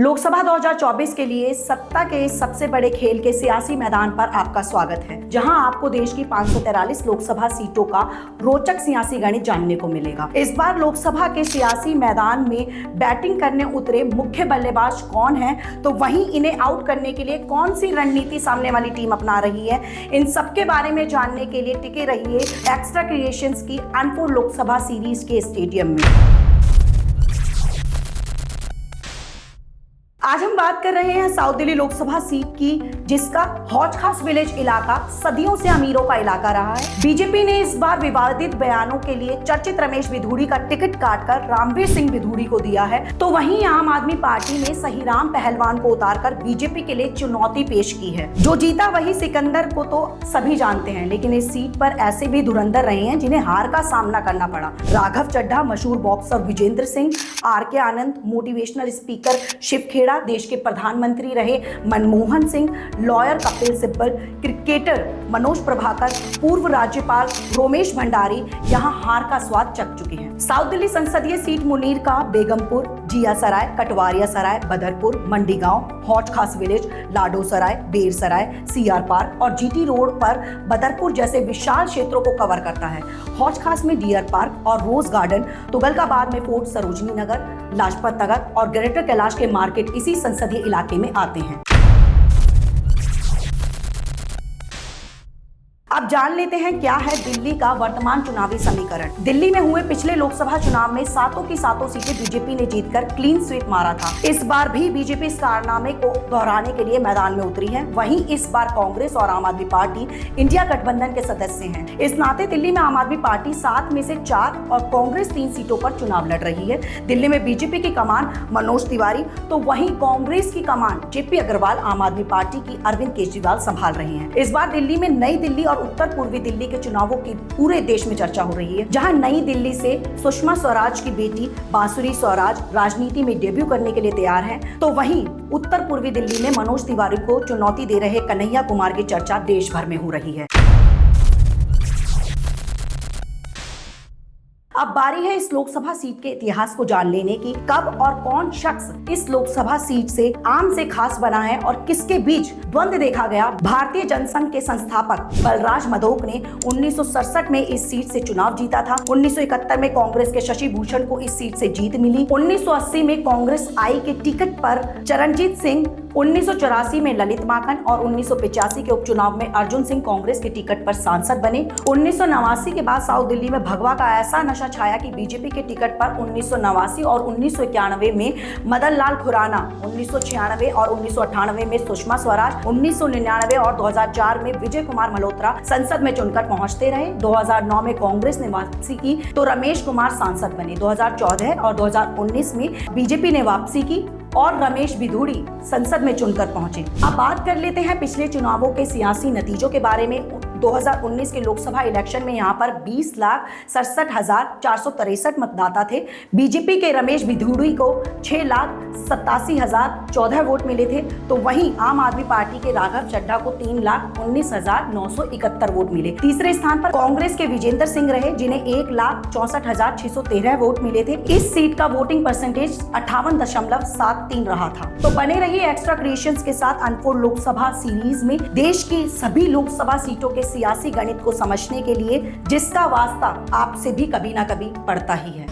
लोकसभा 2024 के लिए सत्ता के सबसे बड़े खेल के सियासी मैदान पर आपका स्वागत है, जहां आपको देश की 543 लोकसभा सीटों का रोचक सियासी गणित जानने को मिलेगा। इस बार लोकसभा के सियासी मैदान में बैटिंग करने उतरे मुख्य बल्लेबाज कौन हैं, तो वहीं इन्हें आउट करने के लिए कौन सी रणनीति सामने वाली टीम अपना रही है, इन सब के बारे में जानने के लिए टिके रहिए एक्स्ट्रा क्रिएशंस की अनपुर लोकसभा सीरीज के स्टेडियम में। आज हम बात कर रहे हैं साउथ दिल्ली लोकसभा सीट की, जिसका हौज खास विलेज इलाका सदियों से अमीरों का इलाका रहा है। बीजेपी ने इस बार विवादित बयानों के लिए चर्चित रमेश बिधूड़ी का टिकट काटकर रामवीर सिंह बिधूड़ी को दिया है, तो वहीं आम आदमी पार्टी ने सहीराम पहलवान को उतारकर बीजेपी के लिए चुनौती पेश की है। जो जीता वही सिकंदर को तो सभी जानते हैं, लेकिन इस सीट पर ऐसे भी धुरंधर रहे हैं जिन्हें हार का सामना करना पड़ा। राघव चड्ढा, मशहूर बॉक्सर विजेंद्र सिंह, आर.के. आनंद, मोटिवेशनल स्पीकर शिव खेड़ा, देश के प्रधानमंत्री रहे मनमोहन सिंह, लॉयर कपिल सिब्बल, क्रिकेटर मनोज प्रभाकर, पूर्व राज्यपाल रोमेश भंडारी यहां हार का स्वाद चख चुके हैं। साउथ दिल्ली संसदीय सीट मुनीर का बेगमपुर, जिया सराय, कटवारिया सराय, बदरपुर, मंडी गांव, हौज खास विलेज, लाडो सराय, बेर सराय, सीआर पार्क और जीटी रोड पर बदरपुर जैसे विशाल क्षेत्रों को कवर करता है। हौज खास में डियर पार्क और रोज गार्डन, तुगलकाबाद में फोर्ट सरोजनी नगर, लाजपत नगर और ग्रेटर कैलाश के मार्केट इसी संसदीय इलाके में आते हैं। अब जान लेते हैं क्या है दिल्ली का वर्तमान चुनावी समीकरण। दिल्ली में हुए पिछले लोकसभा चुनाव में सातों की सातों सीटें बीजेपी ने जीतकर क्लीन स्वीप मारा था। इस बार भी बीजेपी इस कारनामे को दोहराने के लिए मैदान में उतरी है। वहीं इस बार कांग्रेस और आम आदमी पार्टी इंडिया गठबंधन के सदस्य हैं। इस नाते दिल्ली में आम आदमी पार्टी 7 में से 4 और कांग्रेस 3 सीटों पर चुनाव लड़ रही है। दिल्ली में बीजेपी की कमान मनोज तिवारी, तो वहीं कांग्रेस की कमान जेपी अग्रवाल आम आदमी पार्टी की अरविंद केजरीवाल संभाल रहे हैं। इस बार दिल्ली में नई दिल्ली और उत्तर पूर्वी दिल्ली के चुनावों की पूरे देश में चर्चा हो रही है, जहां नई दिल्ली से सुषमा स्वराज की बेटी बांसुरी स्वराज राजनीति में डेब्यू करने के लिए तैयार हैं, तो वहीं उत्तर पूर्वी दिल्ली में मनोज तिवारी को चुनौती दे रहे कन्हैया कुमार की चर्चा देश भर में हो रही है। अब बारी है इस लोकसभा सीट के इतिहास को जान लेने की। कब और कौन शख्स इस लोकसभा सीट से आम से खास बना है और किसके बीच द्वंद्व देखा गया। भारतीय जनसंघ के संस्थापक बलराज मधोक ने 1967 में इस सीट से चुनाव जीता था। 1971 में कांग्रेस के शशि भूषण को इस सीट से जीत मिली। 1980 में कांग्रेस आई के टिकट पर चरणजीत सिंह, 1984 में ललित माखन और 1985 के उपचुनाव में अर्जुन सिंह कांग्रेस के टिकट पर सांसद बने। 1989 के बाद साउथ दिल्ली में भगवा का ऐसा नशा छाया कि बीजेपी के टिकट पर 1989 और 1991 में मदन लाल खुराना, 1996 और 1998 में सुषमा स्वराज, 1999 और 2004 में विजय कुमार मल्होत्रा संसद में चुनकर पहुंचते रहे। 2009 में कांग्रेस ने वापसी की तो रमेश कुमार सांसद बने। 2014 और 2019 में बीजेपी ने वापसी की और रमेश बिधूड़ी संसद में चुनकर पहुंचे। अब बात कर लेते हैं पिछले चुनावों के सियासी नतीजों के बारे में। 2019 के लोकसभा इलेक्शन में यहां पर 20,67,463 मतदाता थे। बीजेपी के रमेश बिधूड़ी को 6,87,014 वोट मिले थे, तो वहीं आम आदमी पार्टी के राघव चड्ढा को 3,19,971 वोट मिले। तीसरे स्थान पर कांग्रेस के विजेंद्र सिंह रहे, जिन्हें 1,64,613 वोट मिले थे। इस सीट का वोटिंग परसेंटेज 58.73 रहा था। तो बने रहिए एक्स्ट्रा क्रिएशंस के साथ अनफोल्ड लोकसभा सीरीज में, देश की सभी लोकसभा सीटों के सियासी गणित को समझने के लिए, जिसका वास्ता आपसे भी कभी ना कभी पड़ता ही है।